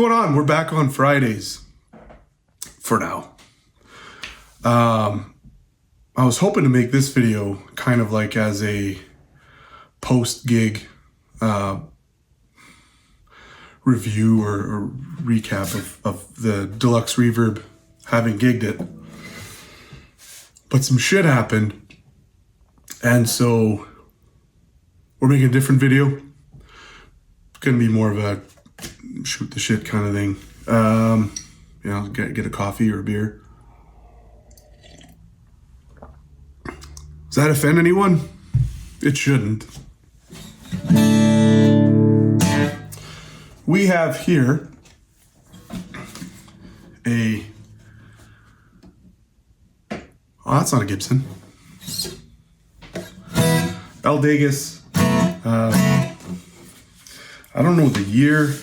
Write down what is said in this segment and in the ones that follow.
going on? We're back on Fridays for now. I was hoping to make this video kind of like as a post-gig review or recap of the Deluxe Reverb having gigged it. But some shit happened, and so we're making a different video. It's gonna be more of a shoot the shit kind of thing. You know, get a coffee or a beer. Does that offend anyone? It shouldn't. We have here a... Oh, that's not a Gibson. Dégas. I don't know the year,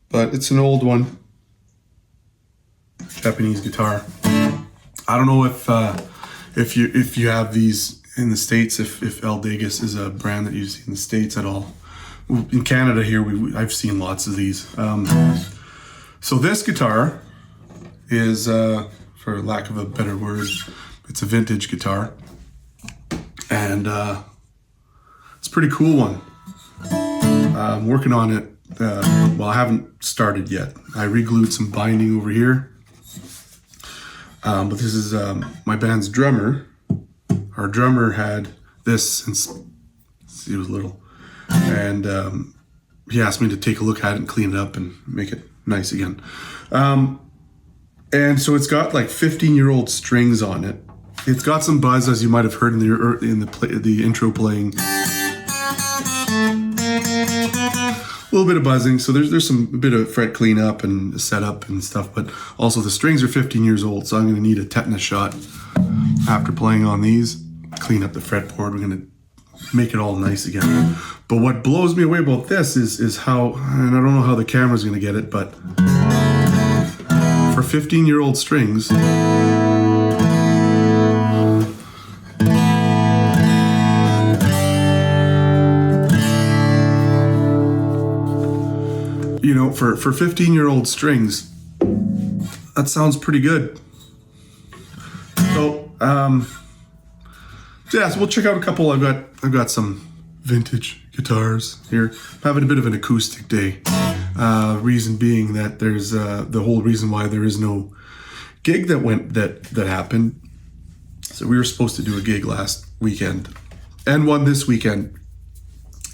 but it's an old one. Japanese guitar. I don't know if you have these in the States, if Dégas is a brand that you see in the States at all. In Canada here, I've seen lots of these. So this guitar is, for lack of a better word, it's a vintage guitar. And it's a pretty cool one. I'm working on it. Well, I haven't started yet. I re-glued some binding over here. But this is my band's drummer. Our drummer had this since he was little. And he asked me to take a look at it and clean it up and make it nice again. And so it's got like 15-year-old strings on it. It's got some buzz, as you might have heard in the intro playing. A little bit of buzzing, so there's a bit of fret cleanup and setup and stuff, but also the strings are 15 years old, so I'm going to need a tetanus shot after playing on these. Clean up the fretboard. We're going to make it all nice again. But what blows me away about this is how, and I don't know how the camera's going to get it, but for 15-year-old strings, you know, for 15-year-old strings, that sounds pretty good. So, yeah, so we'll check out a couple. I've got some vintage guitars here. I'm having a bit of an acoustic day. Reason being that there's the whole reason why there is no gig that happened. So we were supposed to do a gig last weekend and one this weekend.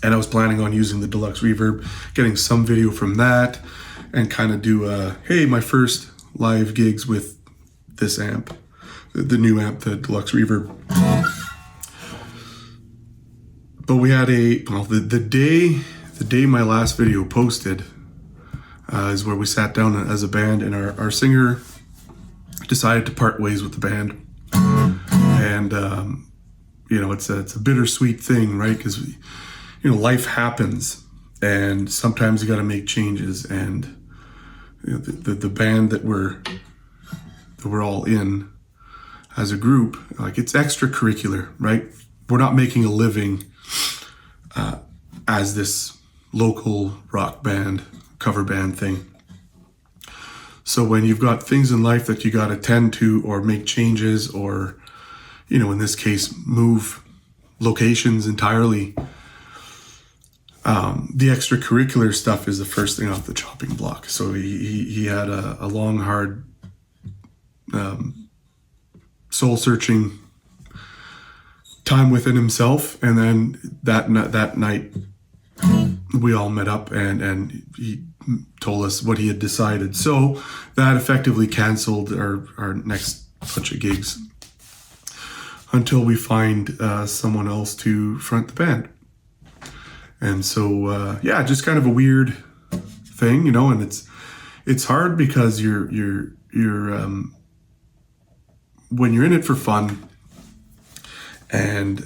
And I was planning on using the Deluxe Reverb, getting some video from that, and kind of do hey, my first live gigs with this amp, the new amp, the Deluxe Reverb. But we had the day my last video posted is where we sat down as a band, and our singer decided to part ways with the band. And you know, it's a bittersweet thing, right? Because you know, life happens, and sometimes you got to make changes. And you know, the band that we're all in as a group, like, it's extracurricular, right? We're not making a living as this local rock band, cover band thing. So when you've got things in life that you got to tend to, or make changes, or, you know, in this case, move locations entirely, the extracurricular stuff is the first thing off the chopping block. So he had a long, hard, soul-searching time within himself, and then that night we all met up, and he told us what he had decided. So that effectively canceled our next bunch of gigs until we find someone else to front the band. And so, yeah, just kind of a weird thing, you know, and it's hard because you're when you're in it for fun and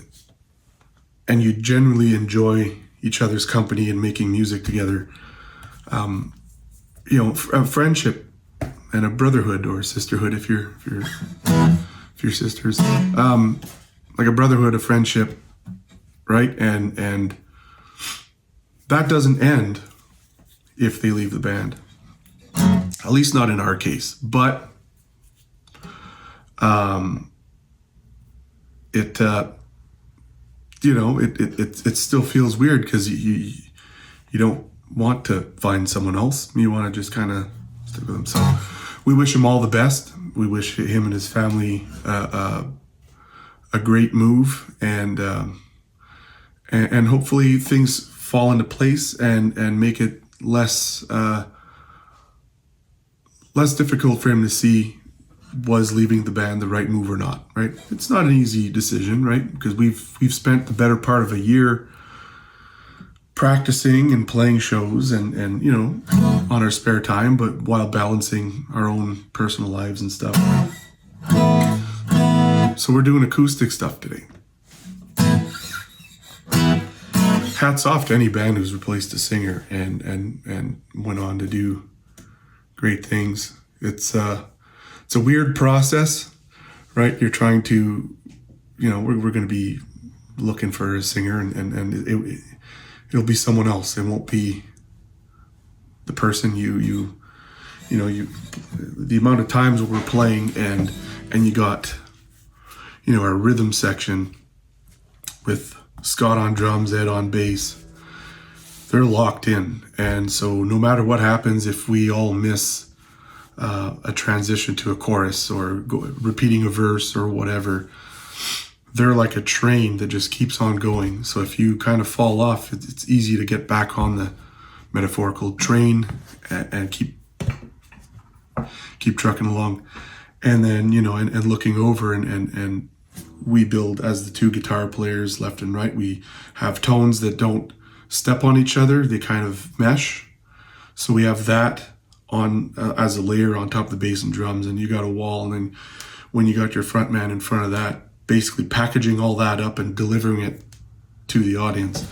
you genuinely enjoy each other's company and making music together, you know, a friendship and a brotherhood or sisterhood, if you're sisters, like a brotherhood, a friendship, right? And that doesn't end if they leave the band. At least not in our case. But it still feels weird because you don't want to find someone else. You want to just kind of stick with them. So we wish him all the best. We wish him and his family a great move, and hopefully things fall into place and make it less difficult for him to see, was leaving the band the right move or not, right? It's not an easy decision, right? Because we've spent the better part of a year practicing and playing shows and on our spare time, but while balancing our own personal lives and stuff. So we're doing acoustic stuff today. Hats off to any band who's replaced a singer and went on to do great things. It's a weird process, right? You're trying to, we're going to be looking for a singer, and it'll be someone else. It won't be the person the amount of times we're playing and you got, our rhythm section with Scott on drums, Ed on bass. They're locked in, and so no matter what happens, if we all miss a transition to a chorus or repeating a verse or whatever, they're like a train that just keeps on going. So if you kind of fall off, it's easy to get back on the metaphorical train and keep trucking along. And then, and looking over and we build, as the two guitar players left and right, we have tones that don't step on each other. They kind of mesh. So we have that on as a layer on top of the bass and drums, and you got a wall. And then when you got your front man in front of that, basically packaging all that up and delivering it to the audience.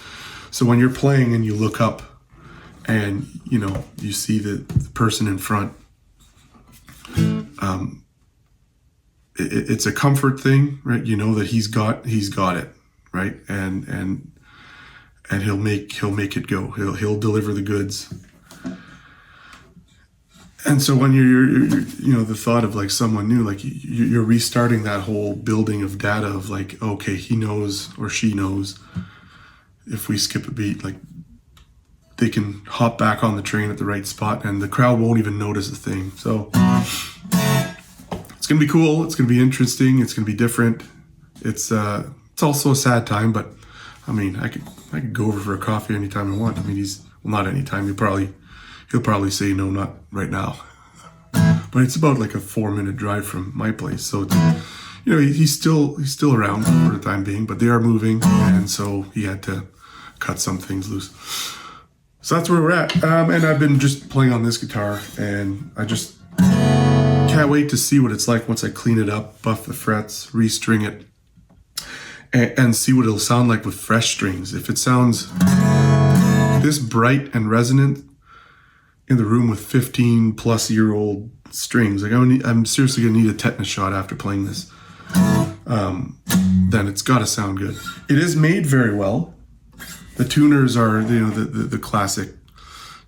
So when you're playing and you look up and, you see the person in front, it's a comfort thing, right? You know that he's got it, right? And he'll make it go. He'll deliver the goods. And so when you're the thought of like someone new, like you're restarting that whole building of data of like, okay, he knows or she knows if we skip a beat, like they can hop back on the train at the right spot and the crowd won't even notice a thing. So it's going to be cool. It's going to be interesting. It's going to be different. It's also a sad time, but I mean, I could go over for a coffee anytime I want. I mean, not anytime. He'll probably say no, not right now. But it's about like a 4-minute drive from my place. So, he's still around for the time being, but they are moving. And so he had to cut some things loose. So that's where we're at. And I've been just playing on this guitar, and I just can't wait to see what it's like once I clean it up, buff the frets, restring it, and see what it'll sound like with fresh strings. If it sounds this bright and resonant in the room with 15-plus-year-old strings, like I'm seriously gonna need a tetanus shot after playing this. Then it's got to sound good. It is made very well. The tuners are the classic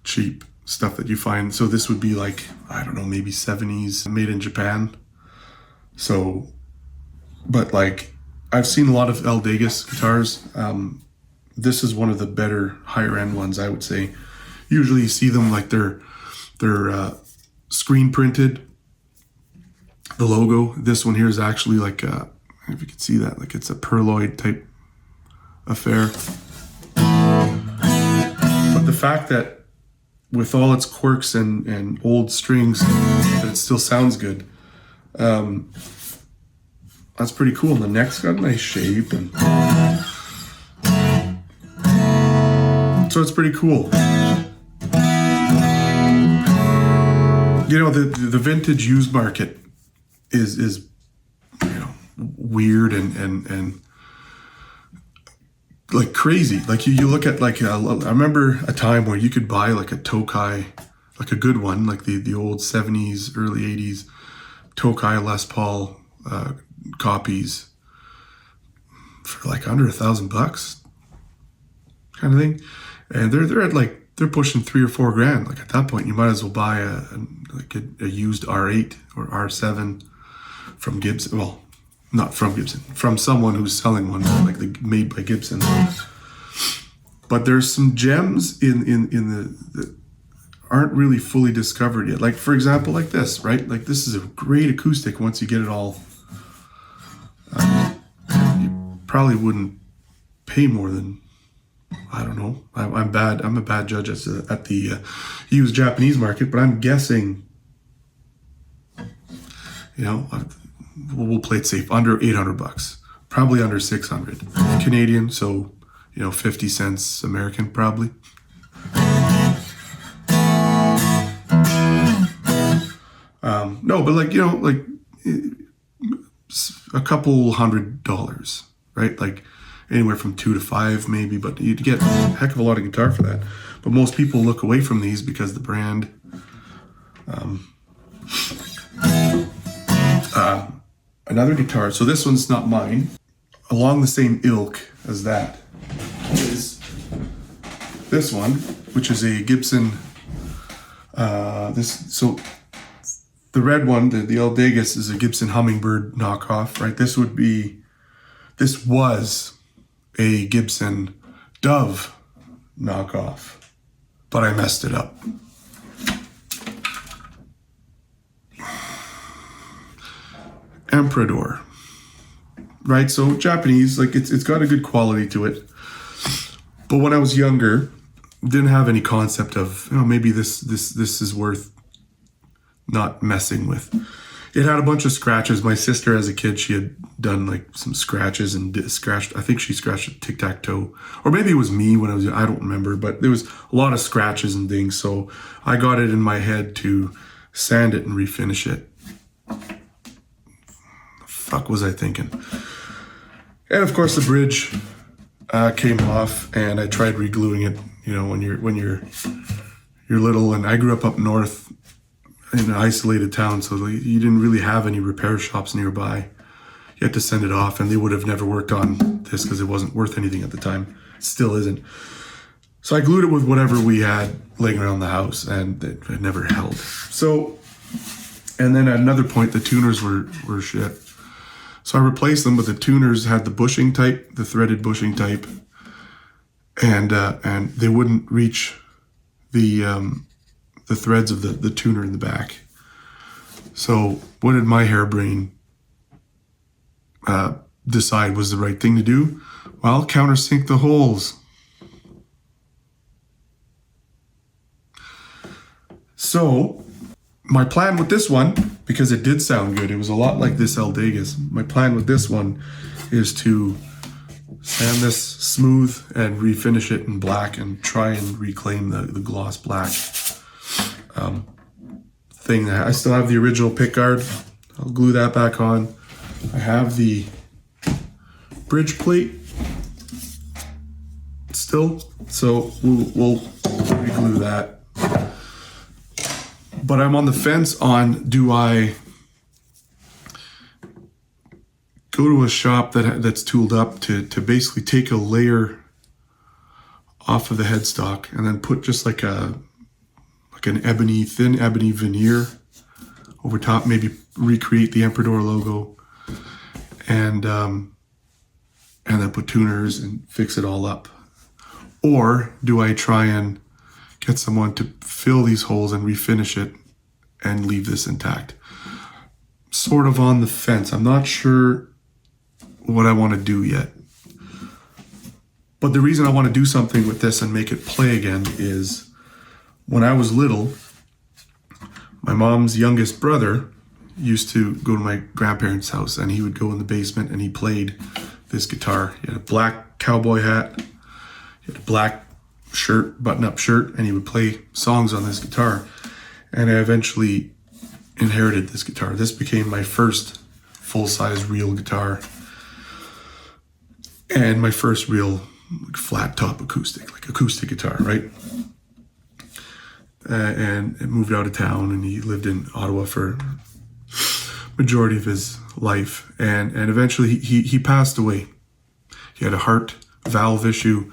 cheap stuff that you find. So this would be like, I don't know, maybe 70s, made in Japan. So, but like I've seen a lot of Degas guitars. This is one of the better higher end ones, I would say. Usually you see them like they're screen printed, the logo. This one here is actually like if you can see that, like it's a perloid type affair. But the fact that with all its quirks and old strings, that it still sounds good, that's pretty cool. And the neck's got a nice shape, and so it's pretty cool. The vintage used market is weird and like crazy. Like you look at like I remember a time where you could buy like a Tokai, like a good one, like the old 70s, early 80s Tokai Les Paul copies for like under $1,000 kind of thing, and they're at like they're pushing $3 or $4 grand. Like at that point, you might as well buy a used R8 or R7 from Gibson. Well, not from Gibson, from someone who's selling one, like made by Gibson. But there's some gems in the aren't really fully discovered yet. Like for example, like this, right? Like this is a great acoustic once you get it all. You probably wouldn't pay more than, I don't know. I'm bad. I'm a bad judge at the used Japanese market, but I'm guessing, we'll play it safe, under $800, probably under 600 Canadian. So, 50 cents American, probably. No, but like a couple $100, right? Like anywhere from $2 to $5 maybe, but you'd get a heck of a lot of guitar for that. But most people look away from these because the brand. Another guitar, so this one's not mine, along the same ilk as that is this one, which is a Gibson, so the red one, the El Degas, is a Gibson Hummingbird knockoff, right? This was a Gibson Dove knockoff, but I messed it up. Emperador, right? So Japanese, like it's got a good quality to it. But when I was younger, didn't have any concept of, maybe this is worth not messing with. It had a bunch of scratches. My sister, as a kid, she had done like some scratches and scratched. I think she scratched a tic-tac-toe, or maybe it was me when I was young. I don't remember, but there was a lot of scratches and things. So I got it in my head to sand it and refinish it. Fuck was I thinking? And of course the bridge came off, and I tried re-gluing it. When you're little, and I grew up north in an isolated town, so you didn't really have any repair shops nearby. You had to send it off, and they would have never worked on this because it wasn't worth anything at the time. It still isn't. So I glued it with whatever we had laying around the house, and it never held. So, and then at another point, the tuners were shit. So I replaced them, but the tuners had the bushing type, the threaded bushing type, and they wouldn't reach the threads of the tuner in the back. So what did my harebrain decide was the right thing to do? Well, countersink the holes. So my plan with this one, because it did sound good, it was a lot like this El Degas. My plan with this one is to sand this smooth and refinish it in black and try and reclaim the gloss black thing. I still have the original pickguard. I'll glue that back on. I have the bridge plate still, so we'll re-glue that. But I'm on the fence on, do I go to a shop that's tooled up to basically take a layer off of the headstock and then put just like an thin ebony veneer over top, maybe recreate the Emperador logo, and then put tuners and fix it all up? Or do I try and get someone to fill these holes and refinish it and leave this intact? Sort of on the fence. I'm not sure what I want to do yet. But the reason I want to do something with this and make it play again is, when I was little, my mom's youngest brother used to go to my grandparents' house, and he would go in the basement and he played this guitar. He had a black cowboy hat, he had a black shirt, button-up shirt, and he would play songs on this guitar. And I eventually inherited this guitar. This became my first full-size real guitar, and my first real flat top acoustic guitar, right? And it moved out of town, and he lived in Ottawa for majority of his life, and eventually he passed away. He had a heart valve issue,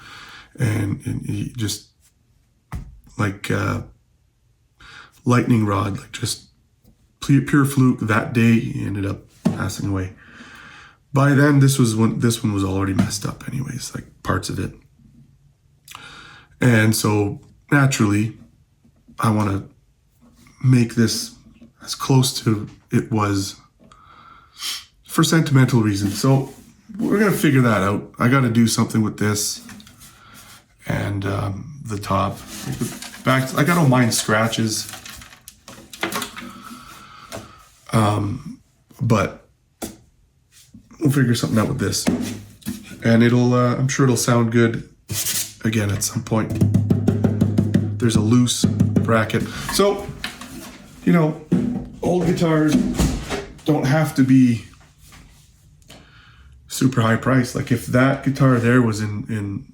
and he just like lightning rod, like just pure fluke. That day he ended up passing away. By then this one was already messed up anyways, like parts of it. And so naturally I want to make this as close to it was for sentimental reasons. So we're going to figure that out. I got to do something with this and the top. I got all mine scratches. But we'll figure something out with this. And it'll, I'm sure it'll sound good again at some point. There's a loose bracket. So, you know, old guitars don't have to be super high price. Like if that guitar there was in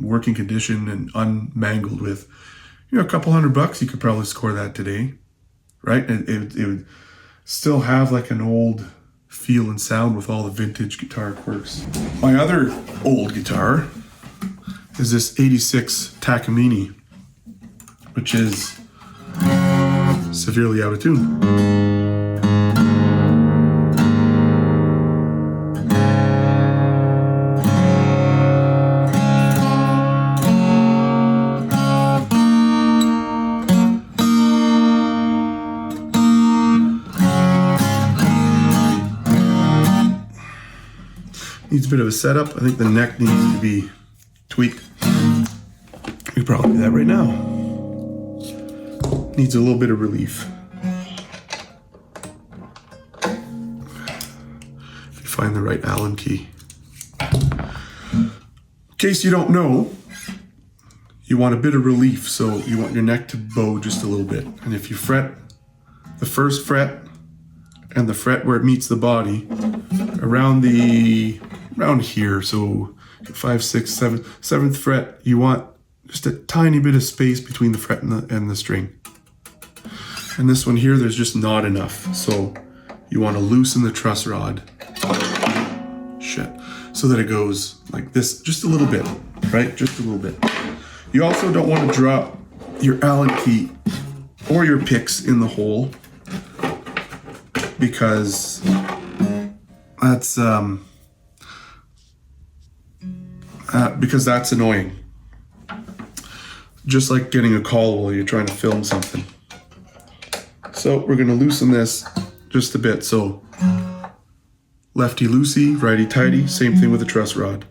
working condition and unmangled with, you know, a couple $100, you could probably score that today, right? And it would still have like an old feel and sound with all the vintage guitar quirks. My other old guitar is this 86 Takamine, which is severely out of tune. Needs a bit of a setup. I think the neck needs to be tweaked. We could probably do that right now. Needs a little bit of relief. If you find the right Allen key. In case you don't know, you want a bit of relief, so you want your neck to bow just a little bit. And if you fret the first fret and the fret where it meets the body around here, so 5, 6, 7, 7th fret, you want just a tiny bit of space between the fret and the string. And this one here, there's just not enough. So you want to loosen the truss rod. So that it goes like this, just a little bit, right? Just a little bit. You also don't want to drop your Allen key or your picks in the hole, because that's annoying. Just like getting a call while you're trying to film something. So we're going to loosen this just a bit. So lefty loosey, righty tighty, same thing with the truss rod.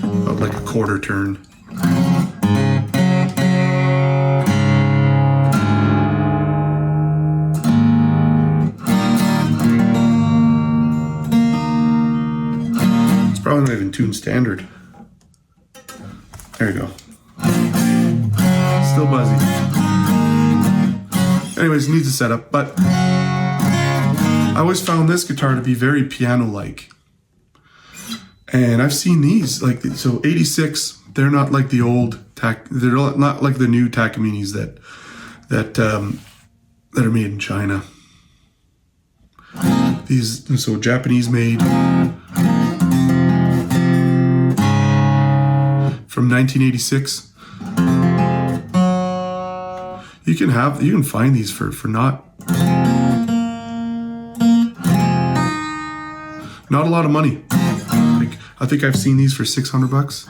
About like a quarter turn. It's probably not even tuned standard. There you go. Still buzzy. Anyways, needs a setup, but I always found this guitar to be very piano-like. And I've seen these, like, so 86, they're not like the old, they're not like the new Takamines that are made in China. These, so Japanese made, from 1986. You can find these for not a lot of money. Like, I think I've seen these for $600,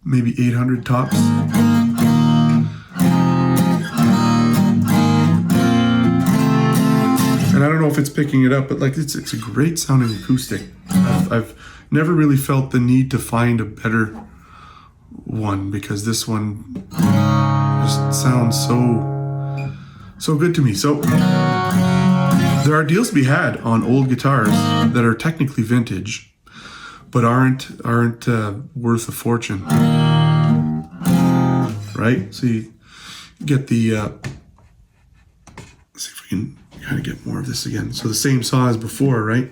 maybe 800 tops. And I don't know if it's picking it up, but like it's a great sounding acoustic. I've never really felt the need to find a better one, because this one just sounds so good to me. So there are deals to be had on old guitars that are technically vintage, but aren't worth a fortune, right? So you get the let's see if we can kind of get more of this again. So the same saw as before, right?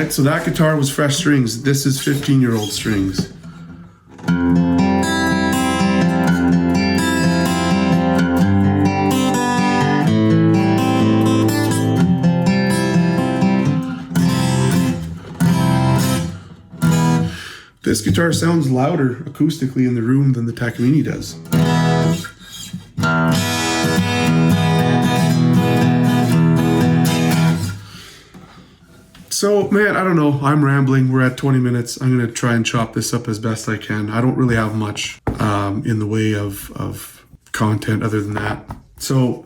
right, so that guitar was fresh strings. This is 15-year-old strings. This guitar sounds louder acoustically in the room than the Takamine does. So, man, I don't know. I'm rambling. We're at 20 minutes. I'm going to try and chop this up as best I can. I don't really have much in the way of content other than that. So,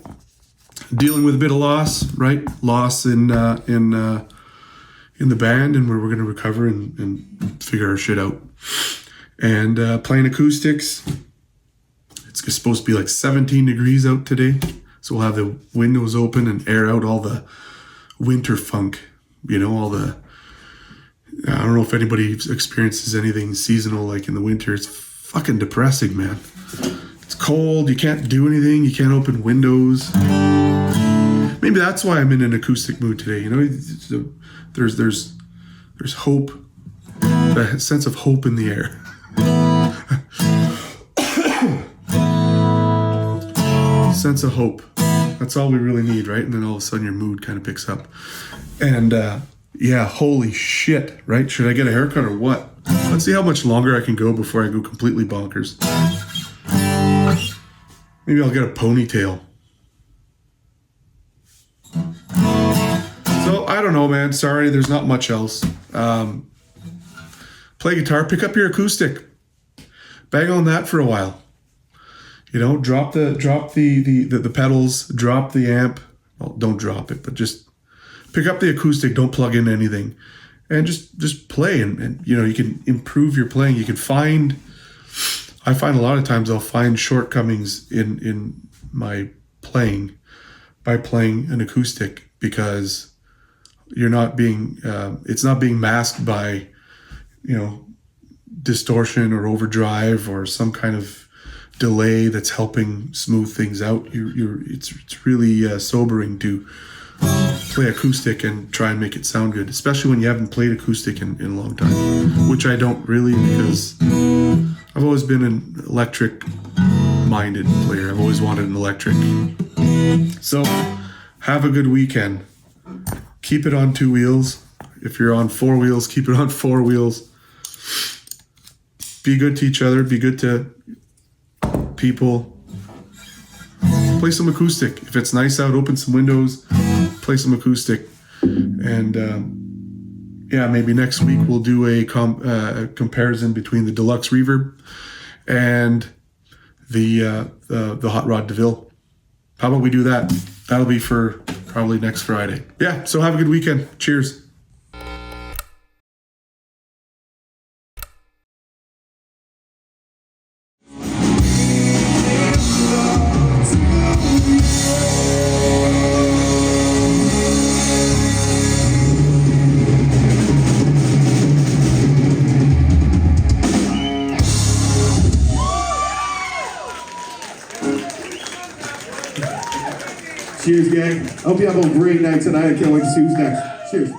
dealing with a bit of loss, right? Loss in the band, and where we're going to recover and figure our shit out. And playing acoustics. It's supposed to be like 17 degrees out today. So we'll have the windows open and air out all the winter funk. You know, all the, I don't know if anybody experiences anything seasonal like in the winter. It's fucking depressing, man. It's cold, you can't do anything, you can't open windows. Maybe that's why I'm in an acoustic mood today. You know, there's hope, a sense of hope in the air. Sense of hope. That's all we really need, right? And then all of a sudden your mood kind of picks up. And yeah, holy shit, right? Should I get a haircut or what? Let's see how much longer I can go before I go completely bonkers. Maybe I'll get a ponytail. So, I don't know, man. Sorry, there's not much else. Play guitar, pick up your acoustic. Bang on that for a while. You know, drop the pedals, drop the amp. Well, don't drop it, but just pick up the acoustic, don't plug in anything. And just play and you know, you can improve your playing. You can I find a lot of times I'll find shortcomings in my playing by playing an acoustic, because you're not being it's not being masked by, you know, distortion or overdrive or some kind of delay that's helping smooth things out. It's really sobering to play acoustic and try and make it sound good, especially when you haven't played acoustic in a long time, which I don't really, because I've always been an electric minded player. I've always wanted an electric. So have a good weekend. Keep it on 2 wheels. If you're on 4 wheels, keep it on 4 wheels. Be good to each other. Be good to people. Play some acoustic. If it's nice out, open some windows, play some acoustic. And yeah, maybe next week we'll do a comparison between the Deluxe Reverb and the Hot Rod DeVille. How about we do that? That'll be for probably next Friday. Yeah, so have a good weekend. Cheers. Cheers, gang. I hope you have a great night tonight. I can't wait to see who's next. Cheers.